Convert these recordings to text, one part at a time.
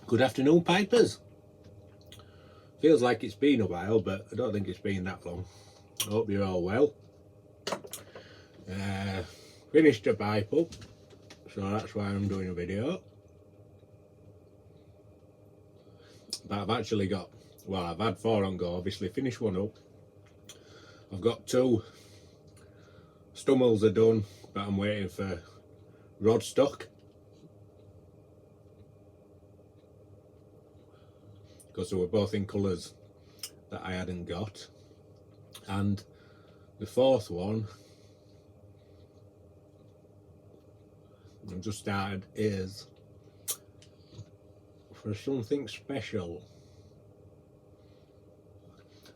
Good afternoon, Pipers. Feels like it's been a while, but I don't think it's been that long. I hope you're all well. Finished a pipe up, so that's why I'm doing a video. But I've actually got, well, I've had 4 on go, obviously finished one up. I've got 2 stummels are done, but I'm waiting for rod stock, because they were both in colours that I hadn't got. And the 4th one I've just started is for something special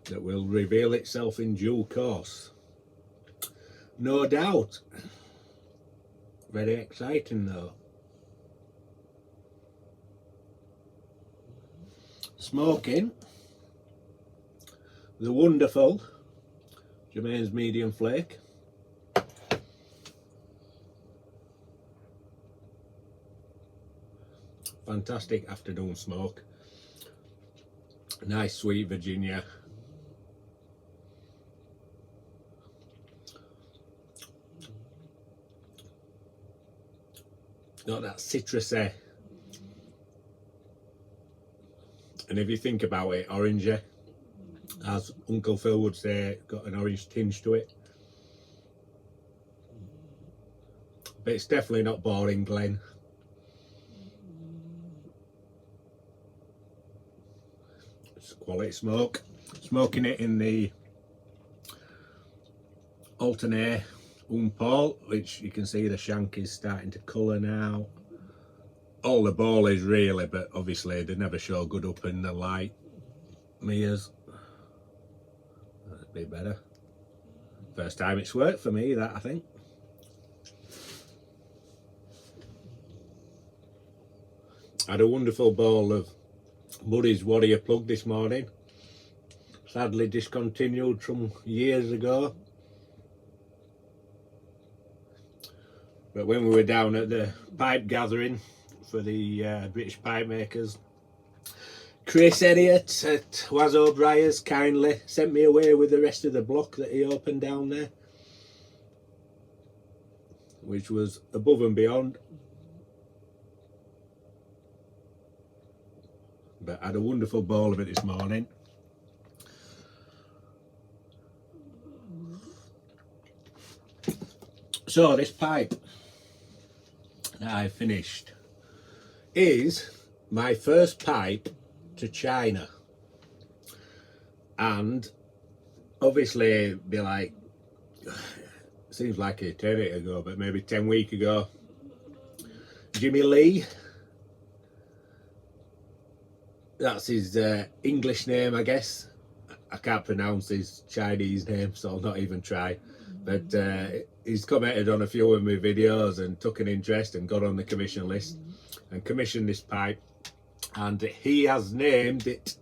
that will reveal itself in due course. No doubt. Very exciting though. Smoking the wonderful Germain's medium flake. Fantastic afternoon smoke. Nice sweet Virginia. Got that citrusy, and if you think about it, orangey, as Uncle Phil would say, got an orange tinge to it. But it's definitely not boring Glen. It's quality smoke. Smoking it in the alternate Paul, which you can see the shank is starting to colour now. All the ball is really, but obviously they never show good up in the light mirrors. That'd be better. First time it's worked for me, that I think. Had a wonderful bowl of Murray's Warrior Plug this morning. Sadly discontinued some years ago. But when we were down at the pipe gathering for the British pipe makers, Chris Elliott at Wazo Briars kindly sent me away with the rest of the block that he opened down there, which was above and beyond. But I had a wonderful bowl of it this morning. So this pipe that I finished is my first pipe to China, and obviously be like, seems like an eternity ago, but maybe 10 weeks ago, Jimmy Lee, that's his English name I guess, I can't pronounce his Chinese name so I'll not even try, but he's commented on a few of my videos and took an interest and got on the commission list and commissioned this pipe, and he has named it,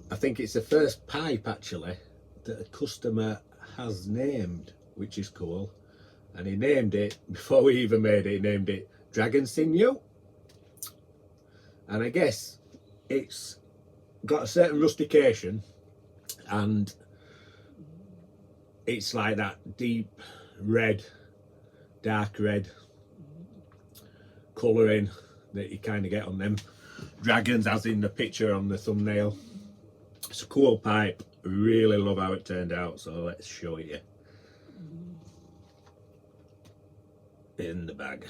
I think it's the first pipe actually that a customer has named, which is cool. And he named it, before we even made it, he named it Dragon Sinew. And I guess it's got a certain rustication, and it's like that deep red, dark red colouring that you kind of get on them dragons, as in the picture on the thumbnail. It's a cool pipe. I really love how it turned out, so let's show you in the bag.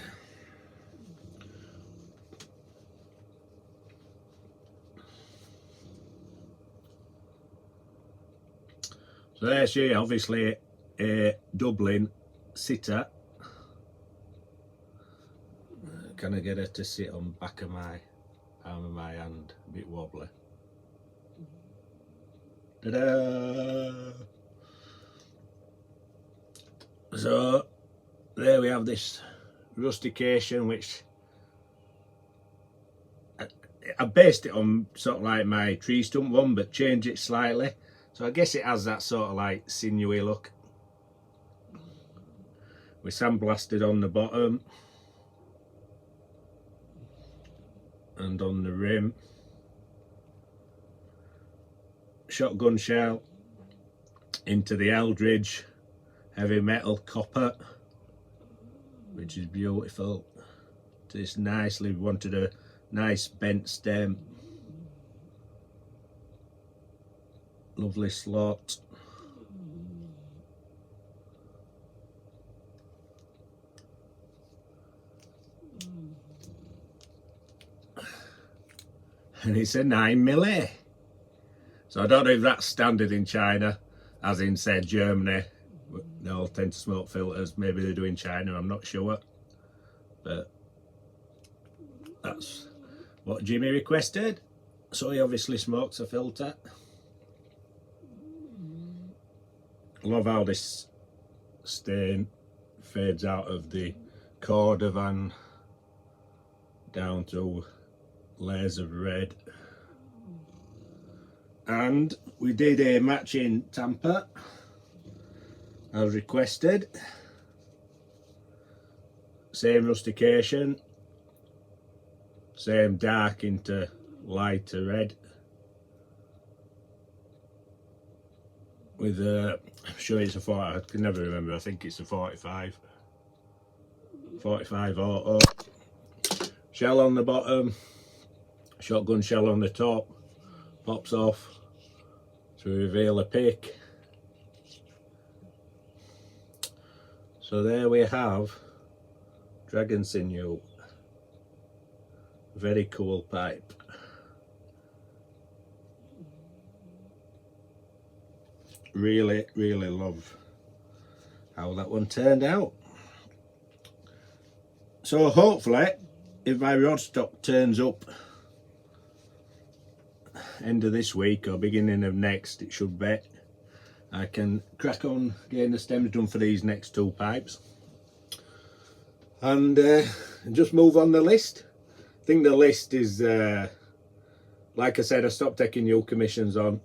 So there's she, obviously a Dublin sitter. Can I get her to sit on the back of my arm of my hand? A bit wobbly. Ta-da! So there we have this rustication, which I based it on sort of like my tree stump one, but changed it slightly. So I guess it has that sort of like sinewy look. We sandblasted on the bottom and on the rim. Shotgun shell into the Eldridge heavy metal copper, which is beautiful. This nicely, we wanted a nice bent stem. Lovely slot. And it's a 9mm. So I don't know if that's standard in China, as in said Germany. They all tend to smoke filters. Maybe they do in China, I'm not sure. But that's what Jimmy requested. So he obviously smokes a filter. Love how this stain fades out of the cordovan down to layers of red. And we did a matching tamper as requested. Same rustication, same dark into lighter red. With I'm sure it's a 40, I can never remember, I think it's a 45 auto. Shell on the bottom, shotgun shell on the top, pops off to reveal a pick. So there we have Dragon Sinew. Very cool pipe. Really love how that one turned out. So hopefully, if my rod stock turns up end of this week or beginning of next, it should be, I can crack on getting the stems done for these next two pipes and just move on the list. I think the list is like I said, I stopped taking new commissions on,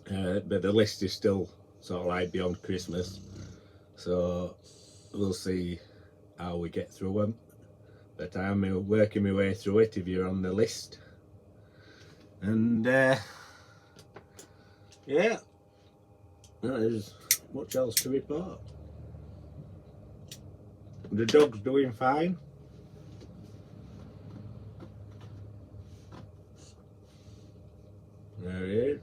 but the list is still sort of like beyond Christmas, so we'll see how we get through them. But I'm working my way through it if you're on the list. And yeah, there's much else to report. The dog's doing fine. There he is.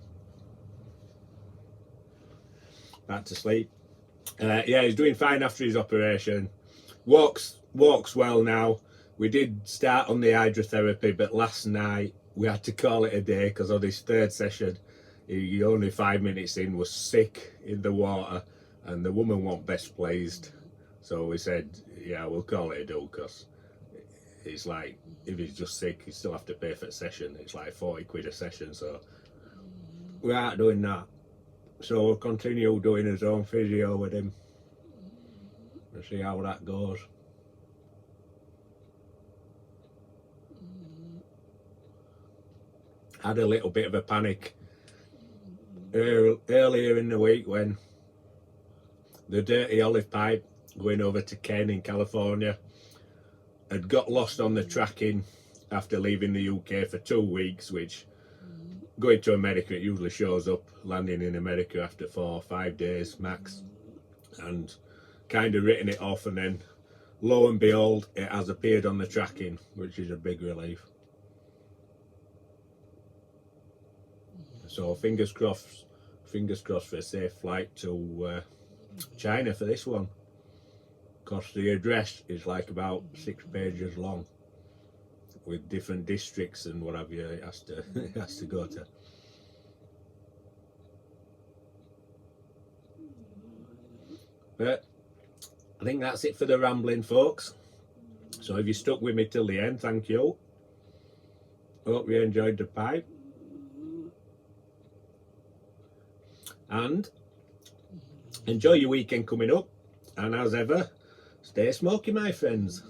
Back to sleep. Yeah, he's doing fine after his operation. Walks well now. We did start on the hydrotherapy, but last night we had to call it a day because on his third session, he only 5 minutes in was sick in the water, and the woman wasn't best pleased. So we said, yeah, we'll call it a do, because it's like, if he's just sick, you still have to pay for a session. It's like 40 quid a session, so we aren't doing that. So we'll continue doing his own physio with him and see how that goes. Had a little bit of a panic earlier in the week when the dirty olive pipe going over to Ken in California had got lost on the tracking after leaving the UK for 2 weeks, which going to America, it usually shows up landing in America after 4 or 5 days max, and kind of written it off, and then lo and behold it has appeared on the tracking, which is a big relief. So fingers crossed for a safe flight to China for this one, because the address is like about 6 pages long with different districts and what have you. It has to go to. But I think that's it for the rambling, folks. So if you stuck with me till the end, thank you. Hope you enjoyed the pipe. And enjoy your weekend coming up, and as ever, stay smoky, my friends.